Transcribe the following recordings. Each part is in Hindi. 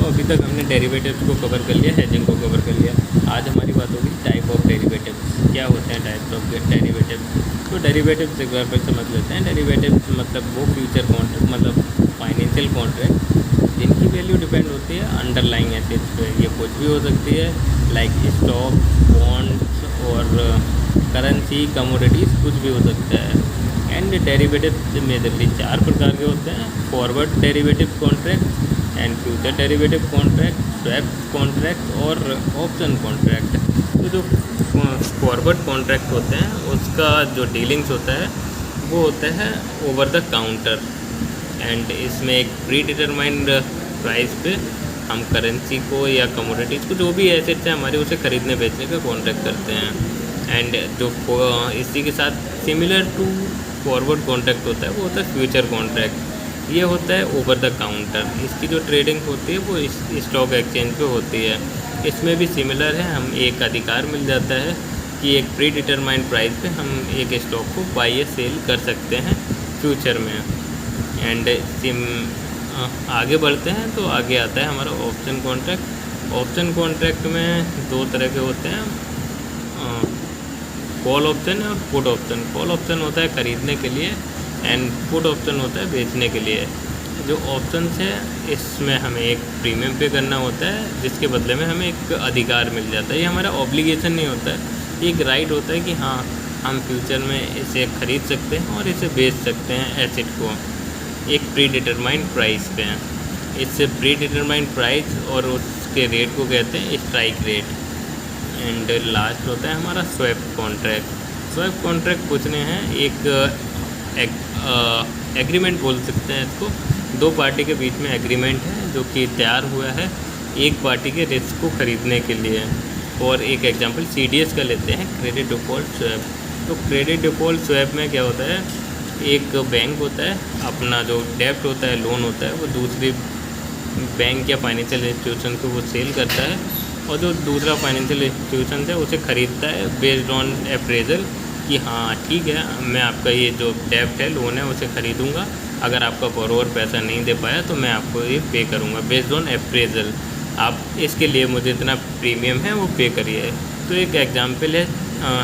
अभी तक हमने डेरिवेटिव्स को कवर कर लिया, हेजिंग को कवर कर लिया। आज हमारी बात होगी टाइप ऑफ डेरिवेटिव्स, क्या होते हैं टाइप्स ऑफ डेरिवेटिव्स। तो डेरिवेटिव्स एक बार फिर समझ लेते हैं। डेरिवेटिव्स मतलब वो फ्यूचर कॉन्ट्रैक्ट, मतलब फाइनेंशियल कॉन्ट्रैक्ट जिनकी वैल्यू डिपेंड होती है अंडरलाइंग एसेट्स पे। ये कुछ भी हो सकती है, लाइक स्टॉक, बॉन्ड्स और करेंसी, कमोडिटीज़, कुछ भी हो सकता है। एंड डेरिवेटिव्स मेजरली 4 प्रकार के होते हैं: forward derivative contract and future derivative contract, swap contract और ऑप्शन कॉन्ट्रैक्ट। तो जो फॉरवर्ड कॉन्ट्रैक्ट होते हैं उसका जो डीलिंग्स होता है वो होता है ओवर द काउंटर, एंड इसमें एक प्री डिटरमाइंड प्राइस पे हम करेंसी को या कमोडिटीज़ को, जो भी एसेट्स हैं हमारे, उसे ख़रीदने बेचने का कॉन्ट्रैक्ट करते हैं। एंड जो इसी के साथ सिमिलर टू फॉरवर्ड कॉन्ट्रैक्ट होता है वो होता है फ्यूचर कॉन्ट्रैक्ट। ये होता है ओवर द काउंटर। इसकी जो ट्रेडिंग होती है वो इस स्टॉक एक्सचेंज पे होती है। इसमें भी सिमिलर है, हम एक अधिकार मिल जाता है कि एक प्री डिटरमाइंड प्राइस पे हम एक स्टॉक को बाई या सेल कर सकते हैं फ्यूचर में। एंड आगे बढ़ते हैं तो आगे आता है हमारा ऑप्शन कॉन्ट्रैक्ट। ऑप्शन कॉन्ट्रैक्ट में 2 तरह के होते हैं, कॉल ऑप्शन और पुट ऑप्शन। कॉल ऑप्शन होता है खरीदने के लिए एंड पुट ऑप्शन होता है बेचने के लिए। जो ऑप्शन है इसमें हमें एक प्रीमियम पे करना होता है जिसके बदले में हमें एक अधिकार मिल जाता है। ये हमारा ऑब्लिगेशन नहीं होता है, एक राइट होता है कि हाँ हम फ्यूचर में इसे खरीद सकते हैं और इसे बेच सकते हैं एसेट को एक प्री डिटरमाइंड प्राइस पे। इससे प्री डिटरमाइंड प्राइस और उसके रेट को कहते हैं स्ट्राइक रेट। एंड लास्ट होता है हमारा स्वैप कॉन्ट्रैक्ट। स्वैप कॉन्ट्रैक्ट कुछ नहीं है, एक एग्रीमेंट बोल सकते हैं इसको। 2 पार्टी के बीच में एग्रीमेंट है जो कि तैयार हुआ है एक पार्टी के रिस्क को ख़रीदने के लिए। और एक एग्जांपल CDS का लेते हैं, क्रेडिट डिफ़ॉल्ट स्वैप। तो क्रेडिट डिफ़ॉल्ट स्वैप में क्या होता है, एक बैंक होता है, अपना जो डेब्ट होता है, लोन होता है, वो दूसरी बैंक या फाइनेंशियल इंस्टीट्यूशन को वो सेल करता है, और जो दूसरा फाइनेंशियल इंस्टीट्यूशन है उसे ख़रीदता है बेस्ड ऑन अप्रेजल कि हाँ ठीक है, मैं आपका ये जो डेब्ट है, लोन है, उसे ख़रीदूँगा। अगर आपका बोरोवर पैसा नहीं दे पाया तो मैं आपको ये पे करूँगा बेस्ड ऑन अप्रेजल। आप इसके लिए मुझे इतना प्रीमियम है वो पे करिए। तो एक एग्जांपल है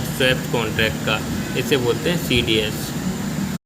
स्वैप कॉन्ट्रैक्ट का, इसे बोलते हैं CDS।